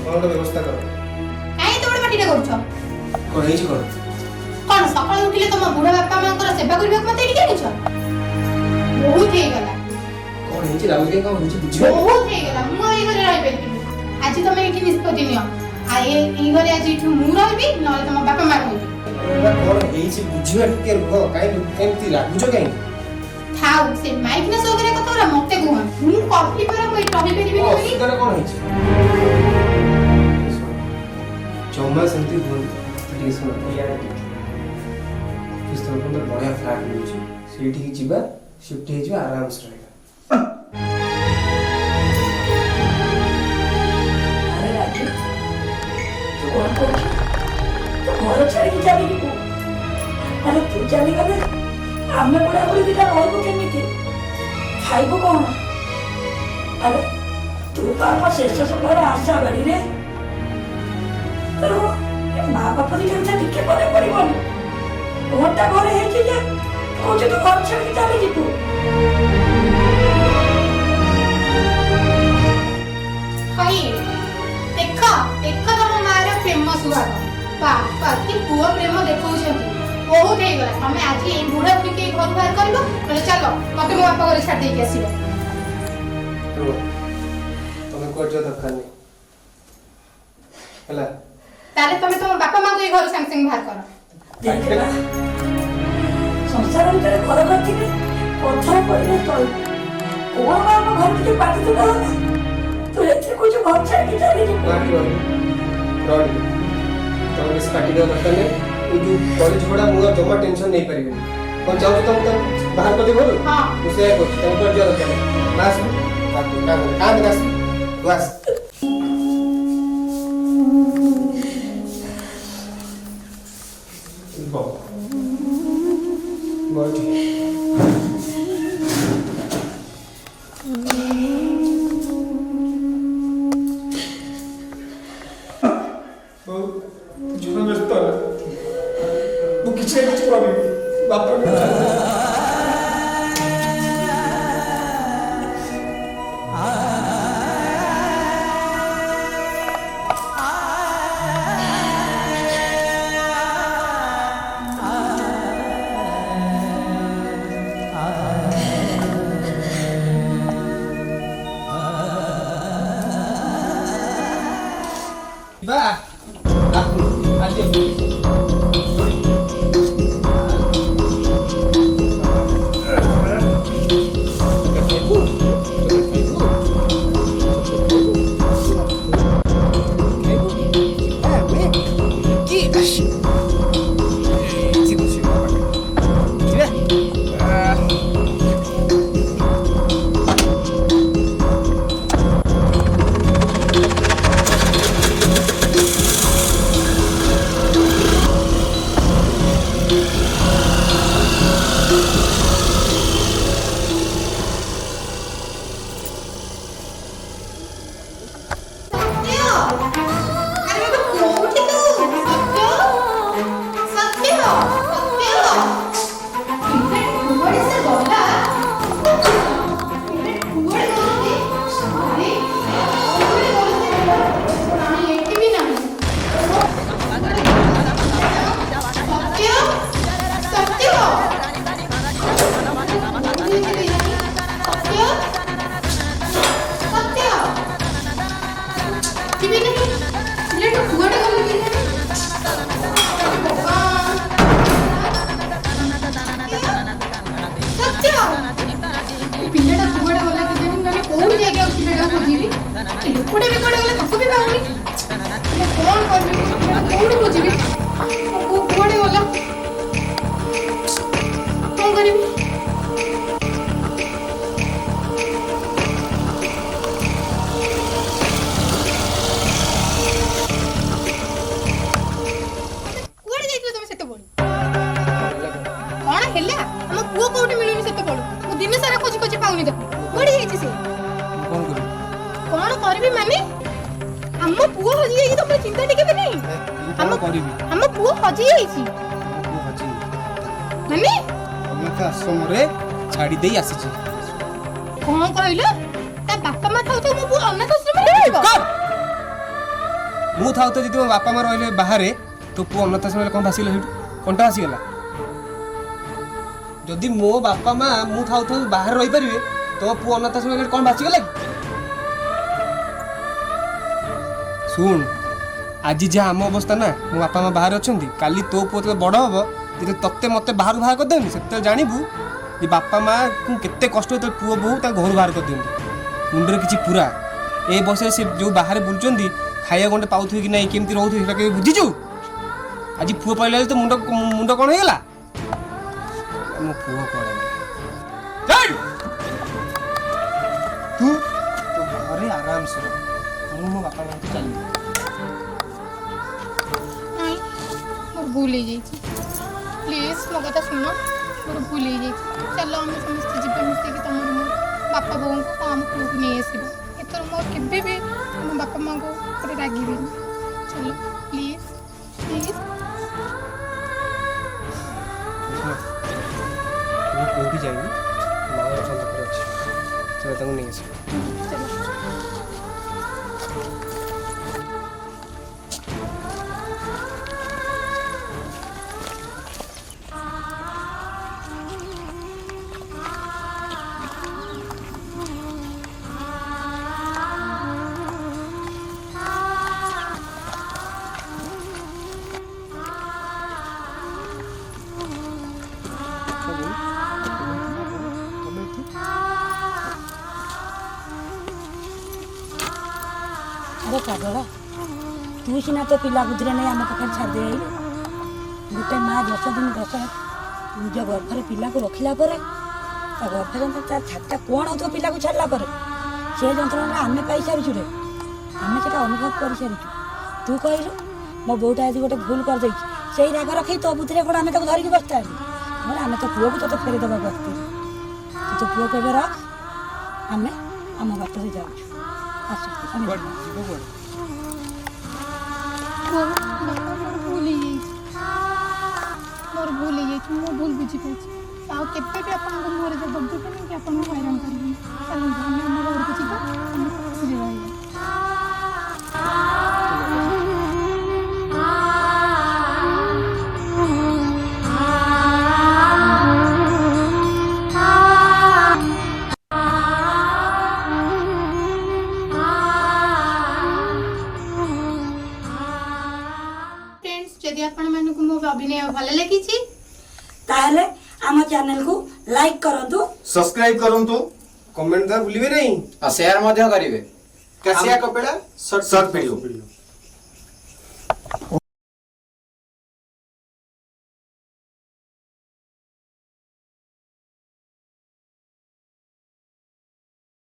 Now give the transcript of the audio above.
कौन व्यवस्था कर काहे तो बड़ पार्टीटा करूछ कोन हेछि कोन कौन सकाळ उठिले तुम बुढ़ा बापा मांकर सेवा करबे मते एडी जानिछ बहुत हे गला कौन हेछि लागु के कौन हेछि बुझियो बहुत हे गला मु एई घरे रहि बेकि आज तुम एठी निष्पत्ति नियो आ एई घरे आज एठी मु रहबी न तुम बापा मां रहबी कौन हेछि बुझियो के रुह काई केमती लागुजो काई थाउ से माइकनेस वगैरह कतरा मते गुहा मु कॉफी पर कोई रहि परिबे ओ नहीं सुदर कौन हेछि चौमा सेंती बोल प्लीज सुन यार किस तो अंदर बढ़िया फ्लैट मिलुछि सेठी की जिबा शिफ्ट हे जिबा आराम से रहेगा अरे राजू तू कौन कर तो घर छाड़ी के चली जीवु अरे तू चली गले आमे बड़ा बड़ी दिटा रहबो केमिति खाइबो कोन अरे तू तो आप शेष समय आशा गाड़ी रे तो ये माँ बाप की चिंता टिके पड़े पड़िबनी ओटा घरे हे कि जे कोचे तो घर छाड़ी के चली जीवु हाय देखो देखो तुम मारे फेमस हुआ पापा की पुओ प्रेम देखौ छथि बहुत हे गला हमें आज ए बुढ़ा बुढ़ी के घर बाहर करबो बोले चलो मते मो बापा घरे छाड़ दे के आसीबो तो तुम को जो दरकार नहीं हला ताले तुम तुम बापा मां को ए घर संग संग बाहर करो संसार भीतर घर करती पथर पड़े तल कौन बाप घर के पाटी तो तू एथे कुछ घर छाड़ के चली जीवु रॉडी तुम इस पार्टी का दरकार नहीं ये जो कॉलेज बड़ा मुआ जमा टेंशन नहीं परिबे और जाओ तुम बाहर कर दे बोलो हां उसे को तुम कर जो दरकार नहीं बस काम बस जीवन व्यस्त वो किसी कुछ प्रॉब्लम बाप छाड़ी दे आसी कौन कहलो ता बापा मा थाउ तो मु अनाथ आश्रम रे रहबो ମୁଁ ଥାଉ ତ ଯଦି ମୋ ବାପା ମା ରହିଲେ ବାହାରେ ତୋ ପୁଅ ଅନାଥ ଆଶ୍ରମ କ'ଣ ଭାସିଗଲା ସେଇଠୁ କଣ୍ଟା ଭାସିଗଲା ଯଦି ମୋ ବାପା ମା ମୁଁ ଥାଉ ଥାଉ ବାହାରେ ରହିପାରିବେ ତୋ ପୁଅ ଅନାଥ ଆଶ୍ରମ କ'ଣ ଭାସିଗଲା କି ଶୁଣ ଆଜି ଯାହା ଆମ ଅବସ୍ଥା ନା ମୋ ବାପା ମା ବାହାରେ ଅଛନ୍ତି କାଲି ତୋ ପୁଅ ଯେତେବେଳେ ବଡ଼ ହବ ଯେତେବେଳେ ତତେ ମତେ ବାହାରକୁ ବାହାର କରିଦେବନି ସେତେବେଳେ ଜାଣିବୁ ଯେ ବାପା ମାଆକୁ କେତେ କଷ୍ଟ ଯେତେବେଳେ ପୁଅ ବୋହୁ ତାଙ୍କ ଘରୁ ବାହାର କରିଦିଅନ୍ତି ମୁଣ୍ଡରେ କିଛି ପୁରା ଏ ବୟସରେ ସେ ଯେଉଁ ବାହାରେ ବୁଲୁଛନ୍ତି ଖାଇବା ଗଣ୍ଡେ ପାଉଥିବେ କି ନାହିଁ କେମିତି ରହୁଥିବେ ସେଟା କେବେ ବୁଝିଛୁ ଆଜି ପୁଅ ପାଇଲା ବେଳେ ତ ମୁଣ୍ଡ କ'ଣ ହେଇଗଲା ମୋ ପୁଅ କ'ଣ ତୁ ତୋ ଘରେ ଆରାମସେ ମୁଁ ମୋ ବାପା ମାଆଙ୍କୁ ଚାଲିବି ନାଇଁ ମୋର ଭୁଲ ହେଇଯାଇଛି ପ୍ଲିଜ୍ ମୋ କଥା ଶୁଣ ମୋର ଭୁଲ ହେଇଯାଇଛି ଚାଲ ଆମେ ସମସ୍ତେ ଯିବା ମିଶିକି ତମର ମୋ ବାପା ବୋଉଙ୍କୁ ଆଉ ଆମ ପୁଅକୁ ନେଇ ଆସିବା ଏଥର ମୋର କେବେ ବି ଆମ ବାପା ମାଆଙ୍କ ଉପରେ ରାଗିବିନି ଚାଲ ପ୍ଲିଜ୍ ପ୍ଲିଜ୍ ମୁଁ କୋଉଠି ଯାଇନି ମାଆର ଅଛନ୍ତି ପାଖରେ ଅଛି ଚାଲ ତାଙ୍କୁ ନେଇ ଆସିବା ଚାଲ अरे पागला तू सीना तो पिला बुद्धि नहीं आम पाखे छाड़ दे गोटे माँ 10 दिन 10 निज गर्भर पिला को रखिला गर्भर तार छाता कौन हो पिला को छाड़ला से जंत्रणा आम पाई सारी रे आम से अनुभव कर सारी तू कहलु मो बोटा आज गोटे भूल कर दे से राग रखी तो बुद्धि कौन आम धरिकी बसता आम तो पुओ को तो फेरी देवा बसती तू तो पुओ के रख आम आम बाटर जाऊँ ମୋର ଭୁଲ ହେଇଯାଇଛି ମୁଁ ଭୁଲ ବୁଝିପାରୁଛି ଆଉ କେବେ ବି ଆପଣଙ୍କ ମୁହଁରେ ଜବାବ ଦେବେନି କି ଆପଣଙ୍କୁ ହଇରାଣ କରିବେନି ଚାଲନ୍ତୁ ଆମେ ଆମ ଘରକୁ ଯିବା ଆମେ ଖୁସିରେ ରହିବା अभिनय भल लगी ताहले आम चैनल को लाइक करंतु सब्सक्राइब करंतु कमेंट दर भूलिबे नहीं और शेयर मध्य करिवे कैसिया कपिला शॉर्ट वीडियो